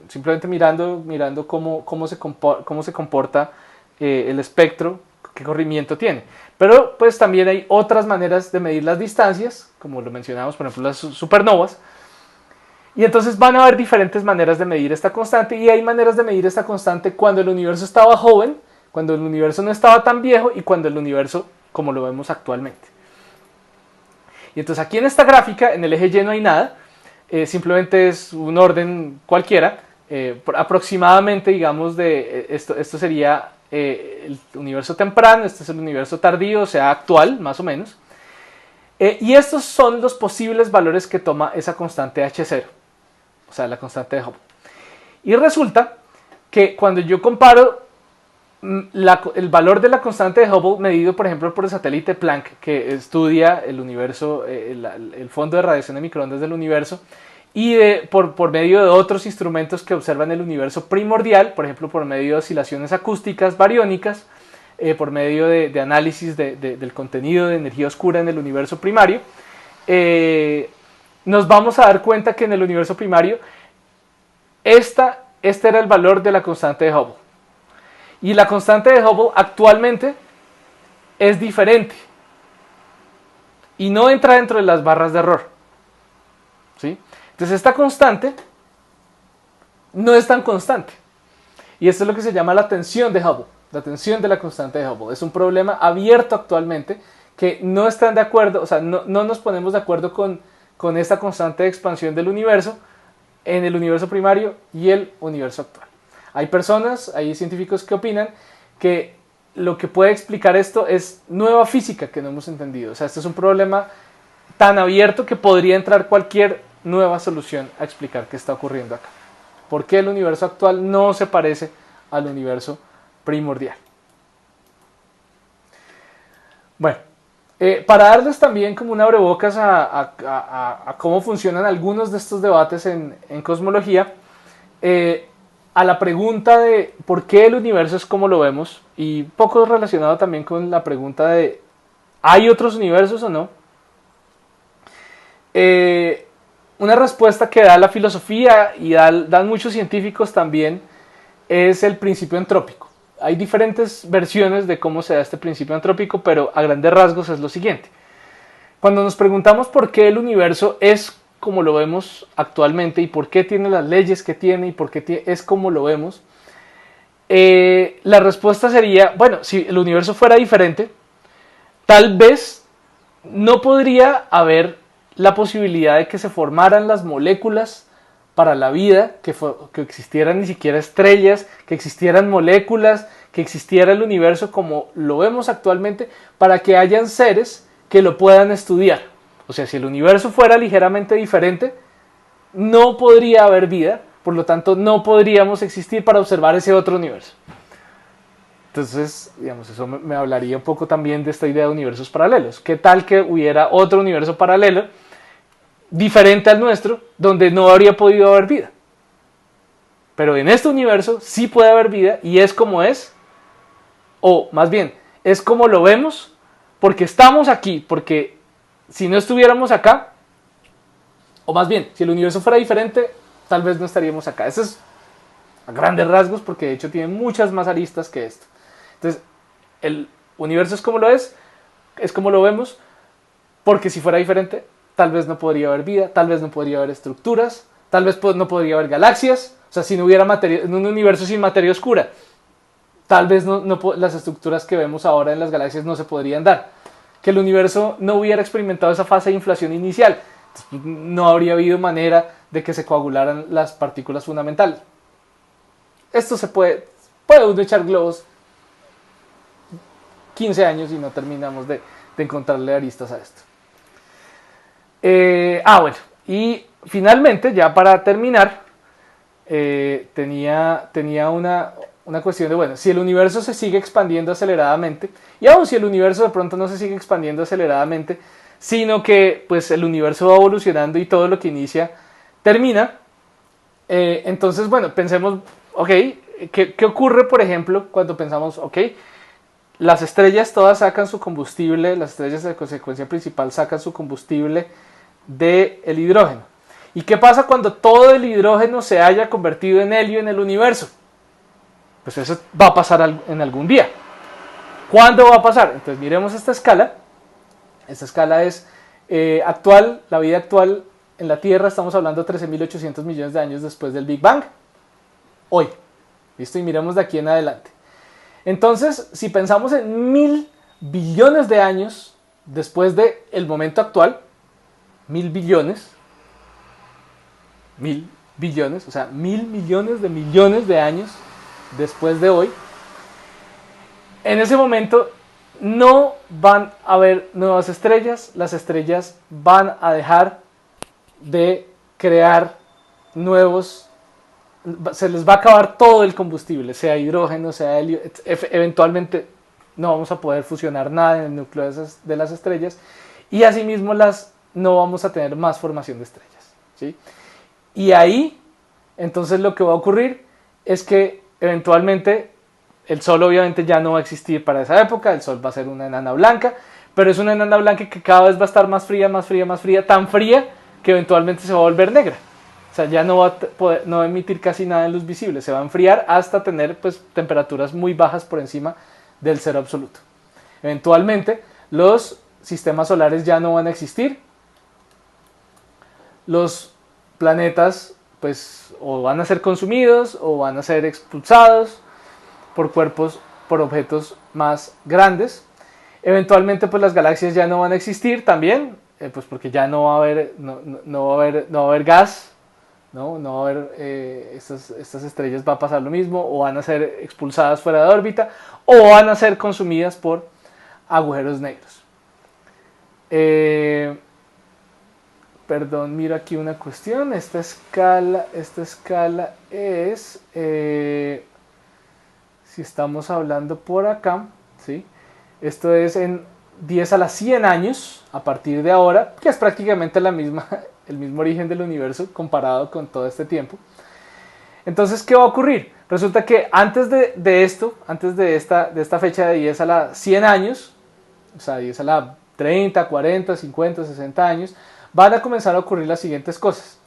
simplemente mirando cómo se comporta el espectro, qué corrimiento tiene. Pero pues también hay otras maneras de medir las distancias, como lo mencionamos, por ejemplo las supernovas. Y entonces van a haber diferentes maneras de medir esta constante, y hay maneras de medir esta constante cuando el universo estaba joven, cuando el universo no estaba tan viejo y cuando el universo como lo vemos actualmente. Y entonces aquí en esta gráfica, en el eje Y no hay nada, simplemente es un orden cualquiera, aproximadamente, digamos, esto sería el universo temprano, este es el universo tardío, o sea, actual, más o menos. Y estos son los posibles valores que toma esa constante H0, o sea, la constante de Hubble. Y resulta que cuando yo comparo el valor de la constante de Hubble medido, por ejemplo, por el satélite Planck, que estudia el universo, el fondo de radiación de microondas del universo, y por medio de otros instrumentos que observan el universo primordial, por ejemplo, por medio de oscilaciones acústicas bariónicas, por medio de análisis del contenido de energía oscura en el universo primario, nos vamos a dar cuenta que en el universo primario este era el valor de la constante de Hubble. Y la constante de Hubble actualmente es diferente y no entra dentro de las barras de error, ¿sí? Entonces esta constante no es tan constante, y esto es lo que se llama la tensión de Hubble, la tensión de la constante de Hubble. Es un problema abierto actualmente que no están de acuerdo, o sea, no nos ponemos de acuerdo con esta constante de expansión del universo en el universo primario y el universo actual. Hay científicos que opinan que lo que puede explicar esto es nueva física que no hemos entendido. O sea, este es un problema tan abierto que podría entrar cualquier nueva solución a explicar qué está ocurriendo acá. ¿Por qué el universo actual no se parece al universo primordial? Bueno, para darles también como un abrebocas a cómo funcionan algunos de estos debates en cosmología, a la pregunta de por qué el universo es como lo vemos, y poco relacionado también con la pregunta de ¿hay otros universos o no? Una respuesta que da la filosofía y dan muchos científicos también es el principio entrópico. Hay diferentes versiones de cómo se da este principio entrópico, pero a grandes rasgos es lo siguiente. Cuando nos preguntamos por qué el universo es como lo vemos actualmente y por qué tiene las leyes que tiene y por qué es como lo vemos, la respuesta sería, bueno, si el universo fuera diferente, tal vez no podría haber la posibilidad de que se formaran las moléculas para la vida, que existieran ni siquiera estrellas, que existieran moléculas, que existiera el universo como lo vemos actualmente, para que hayan seres que lo puedan estudiar. O sea, si el universo fuera ligeramente diferente, no podría haber vida, por lo tanto no podríamos existir para observar ese otro universo. Entonces, digamos, eso me hablaría un poco también de esta idea de universos paralelos. ¿Qué tal que hubiera otro universo paralelo diferente al nuestro, donde no habría podido haber vida? Pero en este universo sí puede haber vida y es como es, o más bien, es como lo vemos, porque estamos aquí, porque si no estuviéramos acá, o más bien, si el universo fuera diferente, tal vez no estaríamos acá. Eso es a grandes rasgos, porque de hecho tiene muchas más aristas que esto. Entonces, el universo es como lo vemos, porque si fuera diferente, tal vez no podría haber vida, tal vez no podría haber estructuras, tal vez no podría haber galaxias. O sea, si no hubiera materia, en un universo sin materia oscura, tal vez las estructuras que vemos ahora en las galaxias no se podrían dar. Que el universo no hubiera experimentado esa fase de inflación inicial, no habría habido manera de que se coagularan las partículas fundamentales. Esto puede uno echar globos 15 años y no terminamos de encontrarle aristas a esto. Bueno, y finalmente, ya para terminar, tenía una cuestión de, bueno, si el universo se sigue expandiendo aceleradamente, y aun si el universo de pronto no se sigue expandiendo aceleradamente, sino que pues el universo va evolucionando y todo lo que inicia termina, entonces, bueno, pensemos, ok, ¿qué ocurre, por ejemplo, cuando pensamos, ok, las estrellas todas sacan su combustible, las estrellas de consecuencia principal sacan su combustible del hidrógeno? ¿Y qué pasa cuando todo el hidrógeno se haya convertido en helio en el universo? Pues eso va a pasar en algún día. ¿Cuándo va a pasar? Entonces miremos esta escala. Esta escala es actual, la vida actual en la Tierra. Estamos hablando de 13.800 millones de años después del Big Bang. Hoy. ¿Listo? Y miremos de aquí en adelante. Entonces, si pensamos en 1.000 billones de años después del momento actual, 1.000 billones, 1.000 billones, o sea, 1.000 millones de años después de hoy, en ese momento no van a haber nuevas estrellas, las estrellas van a dejar de crear nuevos, se les va a acabar todo el combustible, sea hidrógeno, sea helio, eventualmente no vamos a poder fusionar nada en el núcleo de las estrellas y asimismo no vamos a tener más formación de estrellas, ¿sí? Y ahí, entonces lo que va a ocurrir es que eventualmente el Sol obviamente ya no va a existir para esa época, el Sol va a ser una enana blanca, pero es una enana blanca que cada vez va a estar más fría, más fría, más fría, tan fría que eventualmente se va a volver negra. O sea, ya no va a emitir casi nada de luz visible, se va a enfriar hasta tener pues temperaturas muy bajas por encima del cero absoluto. Eventualmente los sistemas solares ya no van a existir, los planetas pues o van a ser consumidos o van a ser expulsados por objetos más grandes. Eventualmente pues las galaxias ya no van a existir también, pues porque ya no va a haber gas, no va a haber estas estrellas, va a pasar lo mismo, o van a ser expulsadas fuera de órbita o van a ser consumidas por agujeros negros. Perdón, miro aquí una cuestión. Esta escala es, si estamos hablando por acá, ¿sí? Esto es en 10 a la 100 años, a partir de ahora, que es prácticamente el mismo origen del universo comparado con todo este tiempo. Entonces, ¿qué va a ocurrir? Resulta que antes de esto, antes de esta fecha de 10 a la 100 años, o sea, 10 a la 30, 40, 50, 60 años, van a comenzar a ocurrir las siguientes cosas.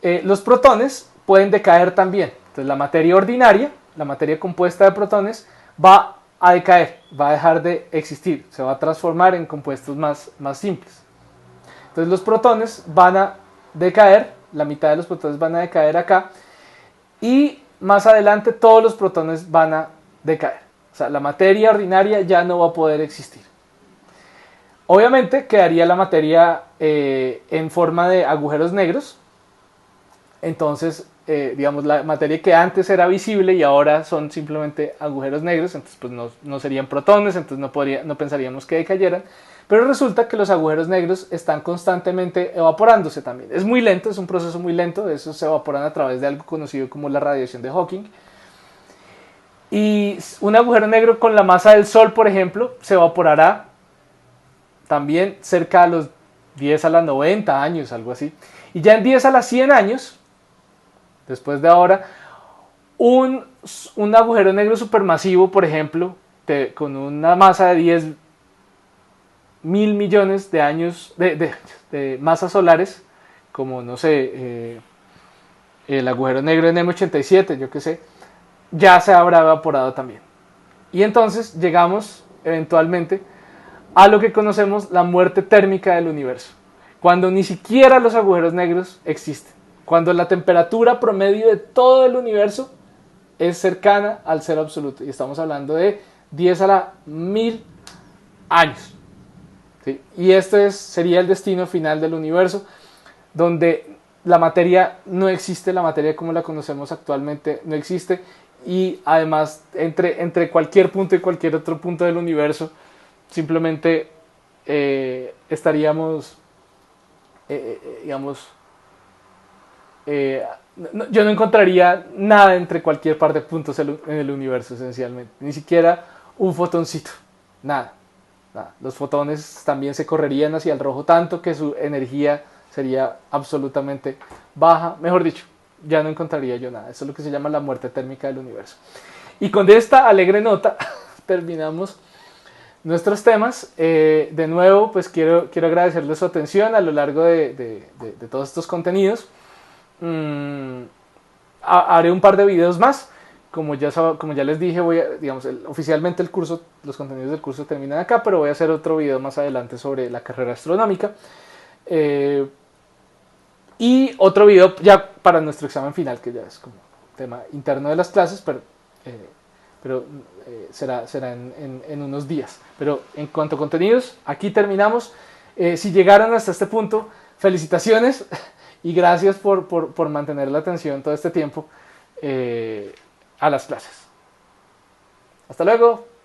Los protones pueden decaer también. Entonces la materia ordinaria, la materia compuesta de protones, va a decaer, va a dejar de existir, se va a transformar en compuestos más simples. Entonces los protones van a decaer, la mitad de los protones van a decaer acá, y más adelante todos los protones van a decaer. O sea, la materia ordinaria ya no va a poder existir. Obviamente quedaría la materia en forma de agujeros negros, Entonces, digamos, la materia que antes era visible y ahora son simplemente agujeros negros, entonces pues no serían protones, entonces no pensaríamos que decayeran. Pero resulta que los agujeros negros están constantemente evaporándose también. Es muy lento, es un proceso muy lento, esos se evaporan a través de algo conocido como la radiación de Hawking. Y un agujero negro con la masa del Sol, por ejemplo, se evaporará también cerca de los 10 a la 90 años, algo así. Y ya en 10 a las 100 años, después de ahora, un agujero negro supermasivo, por ejemplo, con una masa de 10.000 millones de años de masas solares, como no sé, el agujero negro en M87, yo qué sé, ya se habrá evaporado también. Y entonces llegamos eventualmente a lo que conocemos la muerte térmica del universo, cuando ni siquiera los agujeros negros existen, cuando la temperatura promedio de todo el universo es cercana al cero absoluto, y estamos hablando de 10 a la 1000 años. ¿Sí? Y este sería el destino final del universo, donde la materia no existe, la materia como la conocemos actualmente no existe, y además entre cualquier punto y cualquier otro punto del universo simplemente estaríamos, digamos, yo no encontraría nada entre cualquier par de puntos en el universo esencialmente, ni siquiera un fotoncito, nada, nada. Los fotones también se correrían hacia el rojo tanto que su energía sería absolutamente baja, mejor dicho, ya no encontraría yo nada. Eso es lo que se llama la muerte térmica del universo. Y con esta alegre nota terminamos nuestros temas. De nuevo, pues quiero agradecerles su atención a lo largo de todos estos contenidos. Haré un par de videos más. Como ya les dije, digamos, oficialmente el curso, los contenidos del curso terminan acá, pero voy a hacer otro video más adelante sobre la carrera astronómica. Y otro video ya para nuestro examen final, que ya es como tema interno de las clases, pero será en unos días. Pero en cuanto a contenidos, aquí terminamos. Si llegaron hasta este punto, felicitaciones y gracias por mantener la atención todo este tiempo a las clases. Hasta luego.